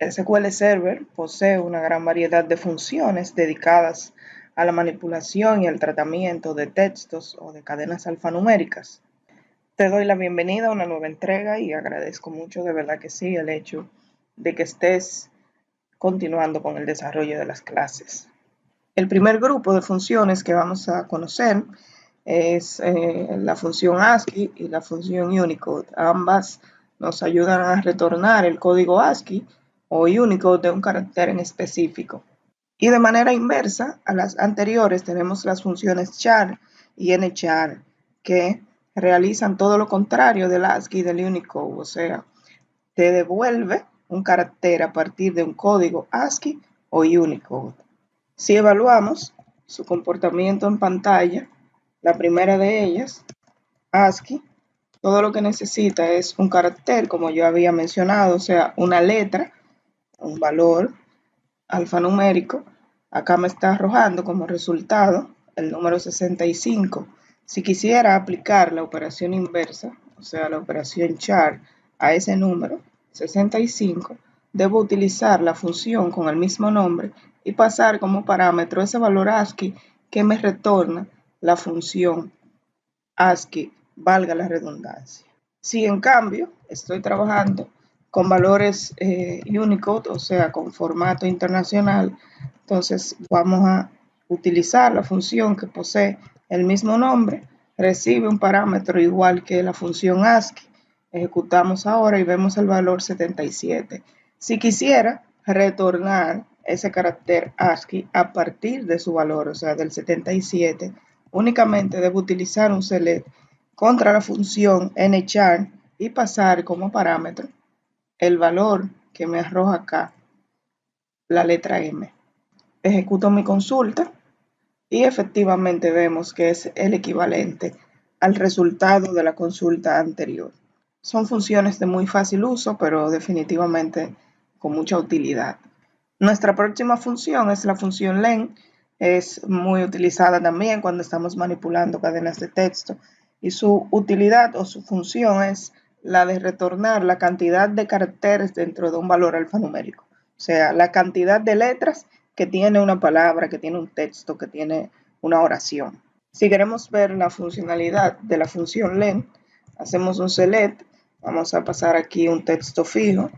SQL Server posee una gran variedad de funciones dedicadas a la manipulación y el tratamiento de textos o de cadenas alfanuméricas. Te doy la bienvenida a una nueva entrega y agradezco mucho, de verdad que sí, el hecho de que estés continuando con el desarrollo de las clases. El primer grupo de funciones que vamos a conocer es la función ASCII y la función Unicode. Ambas nos ayudan a retornar el código ASCII o Unicode de un carácter en específico. Y de manera inversa a las anteriores tenemos las funciones char y nchar que realizan todo lo contrario del ASCII y del Unicode, o sea, te devuelve un carácter a partir de un código ASCII o Unicode. Si evaluamos su comportamiento en pantalla, la primera de ellas, ASCII, todo lo que necesita es un carácter, como yo había mencionado, o sea, una letra, un valor alfanumérico. Acá me está arrojando como resultado el número 65. Si quisiera aplicar la operación inversa, o sea, la operación char a ese número 65, debo utilizar la función con el mismo nombre y pasar como parámetro ese valor ASCII que me retorna la función ASCII, valga la redundancia. Si en cambio estoy trabajando con valores Unicode, o sea, con formato internacional, entonces vamos a utilizar la función que posee el mismo nombre, recibe un parámetro igual que la función ASCII. Ejecutamos ahora y vemos el valor 77. Si quisiera retornar ese carácter ASCII a partir de su valor, o sea, del 77, únicamente debo utilizar un select contra la función nchar y pasar como parámetro el valor que me arroja acá, la letra M. Ejecuto mi consulta y efectivamente vemos que es el equivalente al resultado de la consulta anterior. Son funciones de muy fácil uso, pero definitivamente con mucha utilidad. Nuestra próxima función es la función len. Es muy utilizada también cuando estamos manipulando cadenas de texto y su utilidad o su función es la de retornar la cantidad de caracteres dentro de un valor alfanumérico. O sea, la cantidad de letras que tiene una palabra, que tiene un texto, que tiene una oración. Si queremos ver la funcionalidad de la función len, hacemos un select, vamos a pasar aquí un texto fijo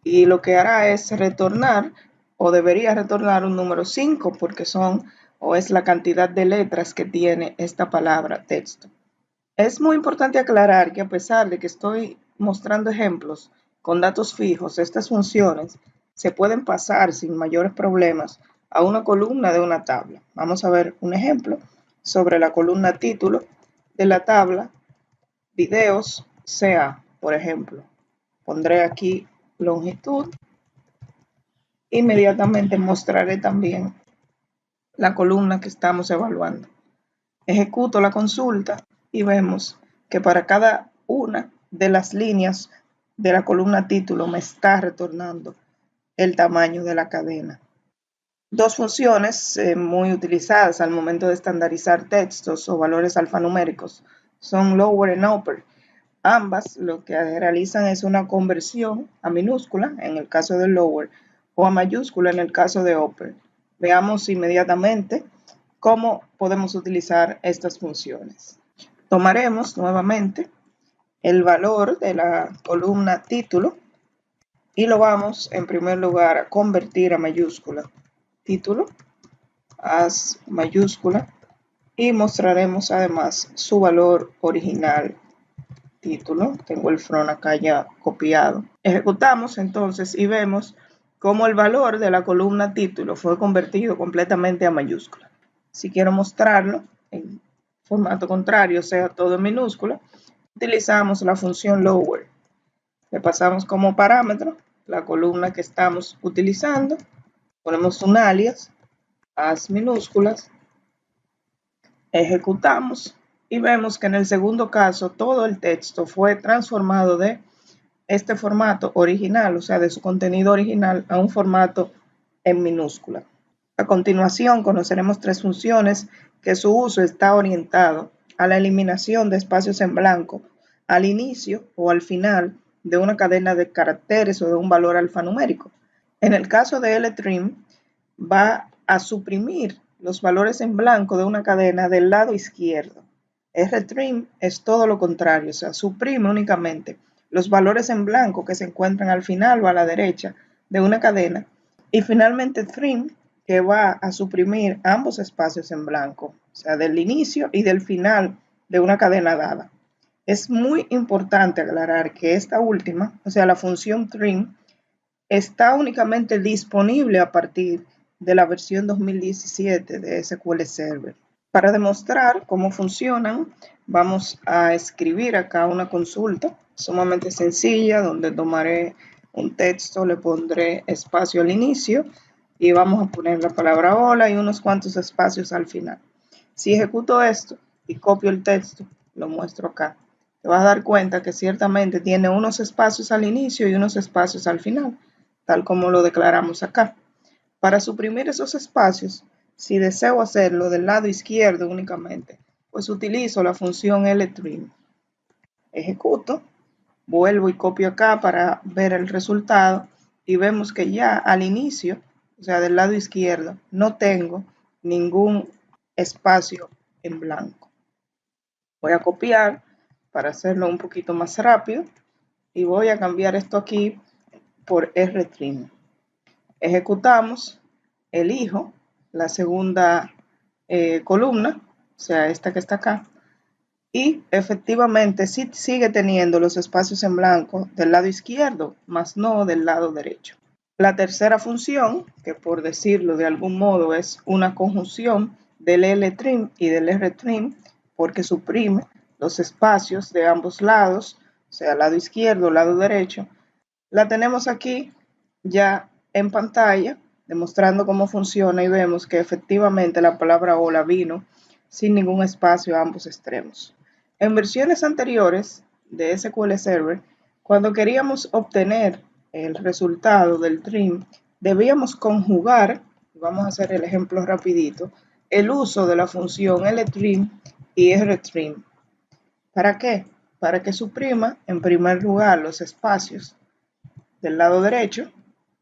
y lo que hará es retornar o debería retornar un número 5 porque son o es la cantidad de letras que tiene esta palabra texto. Es muy importante aclarar que a pesar de que estoy mostrando ejemplos con datos fijos, estas funciones se pueden pasar sin mayores problemas a una columna de una tabla. Vamos a ver un ejemplo sobre la columna título de la tabla videos CA, por ejemplo. Pondré aquí longitud. Inmediatamente mostraré también la columna que estamos evaluando. Ejecuto la consulta y vemos que para cada una de las líneas de la columna título me está retornando el tamaño de la cadena. Dos funciones muy utilizadas al momento de estandarizar textos o valores alfanuméricos son lower y upper. Ambas lo que realizan es una conversión a minúscula en el caso de lower o a mayúscula en el caso de upper. Veamos inmediatamente cómo podemos utilizar estas funciones. Tomaremos nuevamente el valor de la columna título y lo vamos en primer lugar a convertir a mayúscula. Título, haz mayúscula y mostraremos además su valor original. Título, tengo el front acá ya copiado. Ejecutamos entonces y vemos cómo el valor de la columna título fue convertido completamente a mayúscula. Si quiero mostrarlo en formato contrario, o sea, todo en minúscula, utilizamos la función lower. Le pasamos como parámetro la columna que estamos utilizando, ponemos un alias, as minúsculas, ejecutamos y vemos que en el segundo caso todo el texto fue transformado de este formato original, o sea, de su contenido original a un formato en minúscula. A continuación conoceremos tres funciones que su uso está orientado a la eliminación de espacios en blanco al inicio o al final de una cadena de caracteres o de un valor alfanumérico. En el caso de LTrim, va a suprimir los valores en blanco de una cadena del lado izquierdo. RTrim es todo lo contrario, o sea, suprime únicamente los valores en blanco que se encuentran al final o a la derecha de una cadena. Y finalmente trim, que va a suprimir ambos espacios en blanco, o sea, del inicio y del final de una cadena dada. Es muy importante aclarar que esta última, o sea, la función trim, está únicamente disponible a partir de la versión 2017 de SQL Server. Para demostrar cómo funcionan, vamos a escribir acá una consulta sumamente sencilla donde tomaré un texto, le pondré espacio al inicio y vamos a poner la palabra hola y unos cuantos espacios al final. Si ejecuto esto y copio el texto, lo muestro acá, te vas a dar cuenta que ciertamente tiene unos espacios al inicio y unos espacios al final, tal como lo declaramos acá. Para suprimir esos espacios, si deseo hacerlo del lado izquierdo únicamente, pues utilizo la función LTrim. Ejecuto, vuelvo y copio acá para ver el resultado y vemos que ya al inicio, o sea, del lado izquierdo, no tengo ningún espacio en blanco. Voy a copiar para hacerlo un poquito más rápido y voy a cambiar esto aquí por RTrim. Ejecutamos, elijo la segunda columna, o sea, esta que está acá, y efectivamente sí sigue teniendo los espacios en blanco del lado izquierdo, más no del lado derecho. La tercera función, que por decirlo de algún modo es una conjunción del LTrim y del RTrim, porque suprime los espacios de ambos lados, o sea, lado izquierdo, lado derecho, la tenemos aquí ya en pantalla, demostrando cómo funciona y vemos que efectivamente la palabra hola vino sin ningún espacio a ambos extremos. En versiones anteriores de SQL Server, cuando queríamos obtener el resultado del trim, debíamos conjugar, vamos a hacer el ejemplo rapidito, el uso de la función LTrim y RTrim. ¿Para qué? Para que suprima en primer lugar los espacios del lado derecho,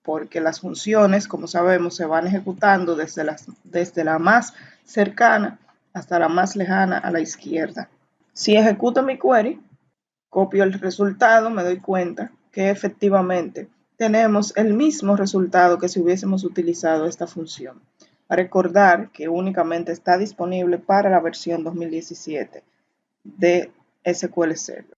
porque las funciones, como sabemos, se van ejecutando desde la más cercana hasta la más lejana a la izquierda. Si ejecuto mi query, copio el resultado, me doy cuenta que efectivamente tenemos el mismo resultado que si hubiésemos utilizado esta función. A recordar que únicamente está disponible para la versión 2017 de SQL Server.